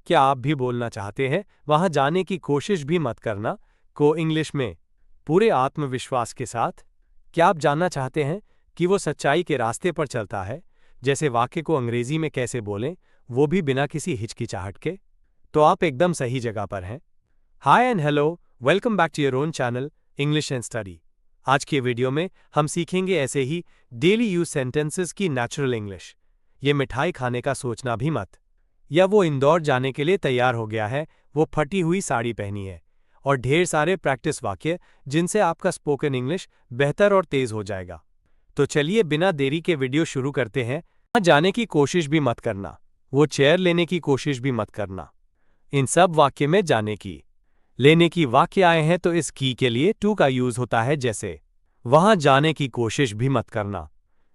क्या आप भी बोलना चाहते हैं? वहां जाने की कोशिश भी मत करना को इंग्लिश में पूरे आत्मविश्वास के साथ। क्या आप जानना चाहते हैं कि वो सच्चाई के रास्ते पर चलता है? जैसे वाक्य को अंग्रेजी में कैसे बोलें, वो भी बिना किसी हिचकिचाहट के? तो आप एकदम सही जगह पर हैं। Hi and hello, welcome back to your own channel English and study. आज के वीडियो में हम सीखेंगे ऐसे ही डेली यूज सेंटेंसेस की नेचुरल इंग्लिश। ये मिठाई खाने का सोचना भी मत, या वो इंदौर जाने के लिए तैयार हो गया है, वो फटी हुई साड़ी पहनी है, और ढेर सारे प्रैक्टिस वाक्य जिनसे आपका स्पोकन इंग्लिश बेहतर और तेज हो जाएगा। तो चलिए बिना देरी के वीडियो शुरू करते हैं। वहां जाने की कोशिश भी मत करना, वो चेयर लेने की कोशिश भी मत करना। इन सब वाक्य में जाने की, लेने की वाक्य आए हैं तो इस की के लिए टू का यूज होता है। जैसे वहां जाने की कोशिश भी मत करना,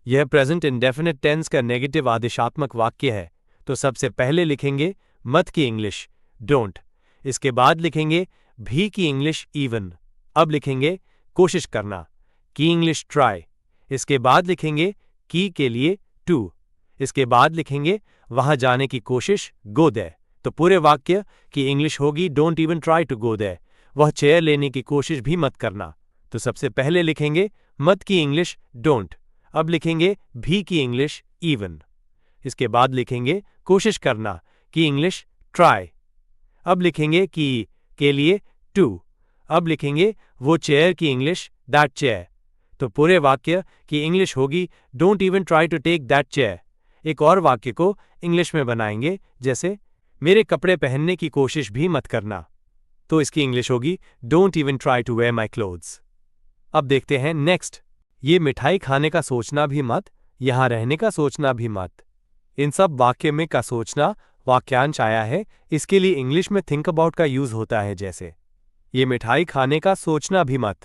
यह प्रेजेंट इंडेफिनिट टेंस का नेगेटिव आदेशात्मक वाक्य है। तो सबसे पहले लिखेंगे मत की इंग्लिश डोंट, इसके बाद लिखेंगे भी की इंग्लिश इवन, अब लिखेंगे कोशिश करना की इंग्लिश ट्राई, इसके बाद लिखेंगे की के लिए टू, इसके बाद लिखेंगे वहां जाने की कोशिश गो देयर। तो पूरे वाक्य की इंग्लिश होगी don't even try to go there, वह चेयर लेने की कोशिश भी मत करना। तो सबसे पहले लिखेंगे मत की इंग्लिश डोंट, अब लिखेंगे भी की इंग्लिश इवन, इसके बाद लिखेंगे कोशिश करना की इंग्लिश ट्राई, अब लिखेंगे की के लिए टू, अब लिखेंगे वो चेयर की इंग्लिश दैट चेयर। तो पूरे वाक्य की इंग्लिश होगी don't even try to take that chair. एक और वाक्य को इंग्लिश में बनाएंगे, जैसे मेरे कपड़े पहनने की कोशिश भी मत करना, तो इसकी इंग्लिश होगी don't even try to wear my clothes. अब देखते हैं नेक्स्ट, ये मिठाई खाने का सोचना भी मत, यहां रहने का सोचना भी मत। इन सब वाक्य में का सोचना वाक्यांश आया है, इसके लिए इंग्लिश में थिंक अबाउट का यूज होता है। जैसे ये मिठाई खाने का सोचना भी मत,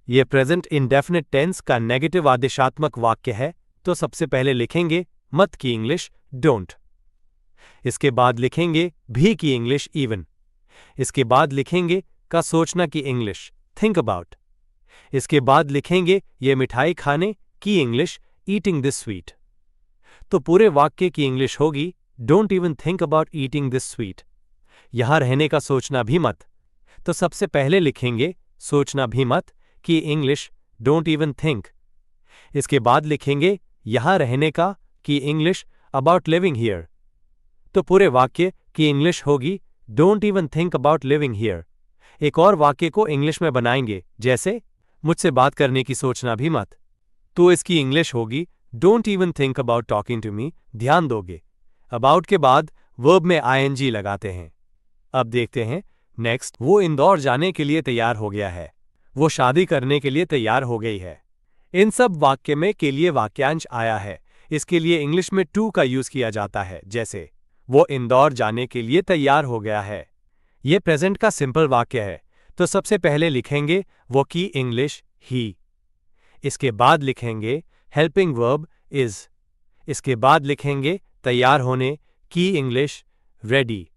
यह प्रेजेंट इंडेफिनिट टेंस का नेगेटिव आदेशात्मक वाक्य है। तो सबसे पहले लिखेंगे मत की इंग्लिश डोंट, इसके बाद लिखेंगे भी की इंग्लिश इवन, इसके बाद लिखेंगे का सोचना की इंग्लिश थिंक अबाउट, इसके बाद लिखेंगे ये मिठाई खाने की इंग्लिश ईटिंग दिस स्वीट। तो पूरे वाक्य की इंग्लिश होगी don't even think about eating this sweet, यहां रहने का सोचना भी मत। तो सबसे पहले लिखेंगे सोचना भी मत की इंग्लिश डोंट इवन थिंक, इसके बाद लिखेंगे यहां रहने का की इंग्लिश अबाउट लिविंग हियर। तो पूरे वाक्य की इंग्लिश होगी don't even think about living here. एक और वाक्य को इंग्लिश में बनाएंगे, जैसे मुझसे बात करने की सोचना भी मत, तो इसकी इंग्लिश होगी don't even think about talking to me. ध्यान दोगे अबाउट के बाद वर्ब में आईएनजी लगाते हैं। अब देखते हैं नेक्स्ट, वो इंदौर जाने के लिए तैयार हो गया है, वो शादी करने के लिए तैयार हो गई है। इन सब वाक्य में के लिए वाक्यांश आया है, इसके लिए इंग्लिश में टू का यूज किया जाता है। जैसे वो इंदौर जाने के लिए तैयार हो गया है, यह प्रेजेंट का सिंपल वाक्य है। तो सबसे पहले लिखेंगे वो की इंग्लिश ही, इसके बाद लिखेंगे हेल्पिंग वर्ब इज, इसके बाद लिखेंगे तैयार होने की इंग्लिश रेडी,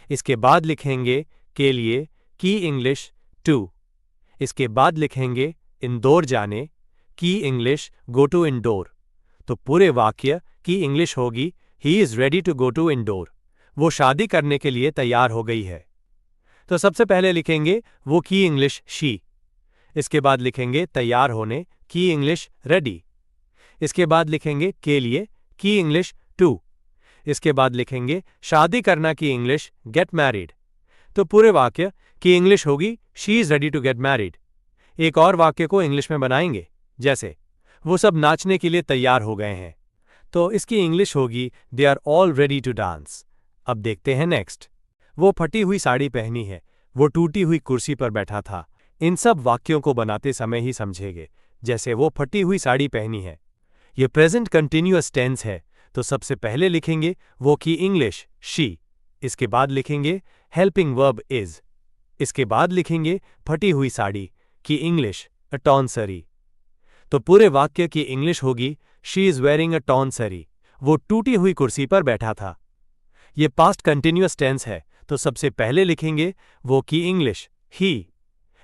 इसके बाद लिखेंगे के लिए की इंग्लिश टू, इसके बाद लिखेंगे इंदौर जाने की इंग्लिश गो टू इंडोर। तो पूरे वाक्य की इंग्लिश होगी he is ready to go to Indore, वो शादी करने के लिए तैयार हो गई है। तो सबसे पहले लिखेंगे वो की इंग्लिश शी, इसके बाद लिखेंगे तैयार होने की इंग्लिश रेडी, इसके बाद लिखेंगे के लिए की इंग्लिश टू, इसके बाद लिखेंगे शादी करना की इंग्लिश गेट मैरिड। तो पूरे वाक्य की इंग्लिश होगी she is ready to get married. एक और वाक्य को इंग्लिश में बनाएंगे, जैसे वो सब नाचने के लिए तैयार हो गए हैं, तो इसकी इंग्लिश होगी they are all ready to dance. अब देखते हैं नेक्स्ट, वो फटी हुई साड़ी पहनी है, वो टूटी हुई कुर्सी पर बैठा था। इन सब वाक्यों को बनाते समय ही समझेंगे। जैसे वो फटी हुई साड़ी पहनी है, ये प्रेजेंट कंटिन्यूअस टेंस है। तो सबसे पहले लिखेंगे वो की इंग्लिश शी, इसके बाद लिखेंगे हेल्पिंग वर्ब इज, इसके बाद लिखेंगे फटी हुई साड़ी की इंग्लिश अ टॉर्न सरी। तो पूरे वाक्य की इंग्लिश होगी she is wearing a torn सरी, वो टूटी हुई कुर्सी पर बैठा था। ये पास्ट कंटिन्यूअस टेंस है। तो सबसे पहले लिखेंगे वो की इंग्लिश ही,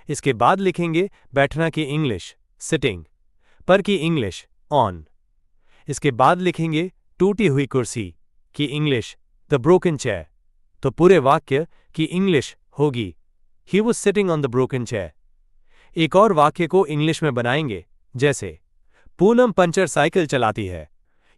इसके बाद लिखेंगे बैठना की इंग्लिश सिटिंग, पर की इंग्लिश ऑन, इसके बाद लिखेंगे टूटी हुई कुर्सी की इंग्लिश द ब्रोकन चेयर। तो पूरे वाक्य की इंग्लिश होगी He was sitting on the broken chair. एक और वाक्य को इंग्लिश में बनाएंगे, जैसे पूनम पंचर साइकिल चलाती है।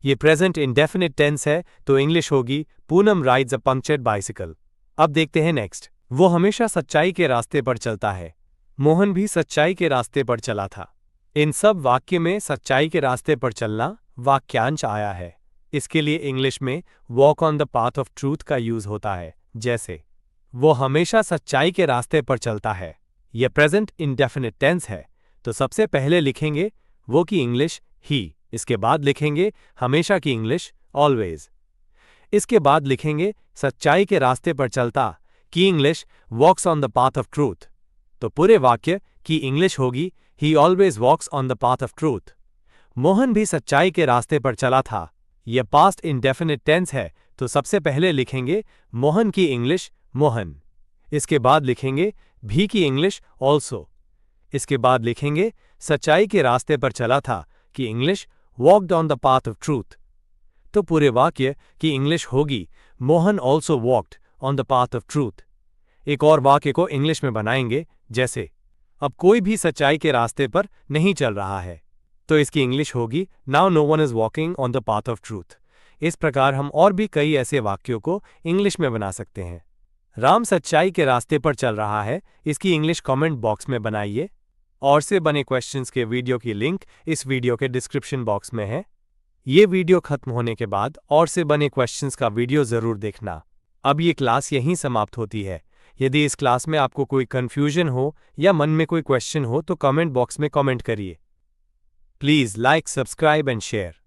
ये प्रेजेंट इंडेफिनिट टेंस है, तो इंग्लिश होगी पूनम राइड्स अ पंक्चर्ड बाइसिकल। अब देखते हैं नेक्स्ट। वो हमेशा सच्चाई के रास्ते पर चलता है। मोहन भी सच्चाई के रास्ते पर चला था। इन सब वाक्य में सच्चाई के रास्ते पर चलना वाक्यांश आया है। इसके लिए इंग्लिश में walk on the path of truth का यूज होता है, जैसे वो हमेशा सच्चाई के रास्ते पर चलता है। यह प्रेजेंट इंडेफिनिट टेंस है, तो सबसे पहले लिखेंगे वो की इंग्लिश ही, इसके बाद लिखेंगे हमेशा की इंग्लिश ऑलवेज, इसके बाद लिखेंगे सच्चाई के रास्ते पर चलता की English walks on the path of truth. तो पूरे वाक्य की इंग्लिश होगी he always walks on the path of truth. Mohan भी सच्चाई के रास्ते पर चला था। यह पास्ट इंडेफिनिट टेंस है, तो सबसे पहले लिखेंगे मोहन की इंग्लिश मोहन, इसके बाद लिखेंगे भी की इंग्लिश ऑल्सो, इसके बाद लिखेंगे सच्चाई के रास्ते पर चला था कि English walked on the path of truth. तो पूरे वाक्य की इंग्लिश होगी Mohan also walked on the path of truth. एक और वाक्य को इंग्लिश में बनाएंगे, जैसे अब कोई भी सच्चाई के रास्ते पर नहीं चल रहा है, तो इसकी इंग्लिश होगी now no one is walking on the path of truth. इस प्रकार हम और भी कई ऐसे वाक्यों को इंग्लिश में बना सकते हैं। राम सच्चाई के रास्ते पर चल रहा है, इसकी इंग्लिश कमेंट बॉक्स में बनाइए। और से बने क्वेश्चंस के वीडियो की लिंक इस वीडियो के डिस्क्रिप्शन बॉक्स में है। ये वीडियो खत्म होने के बाद और से बने क्वेश्चंस का वीडियो जरूर देखना। अब ये क्लास यहीं समाप्त होती है। यदि इस क्लास में आपको कोई कंफ्यूजन हो या मन में कोई क्वेश्चन हो तो कमेंट बॉक्स में कमेंट करिए। Please like, subscribe and share.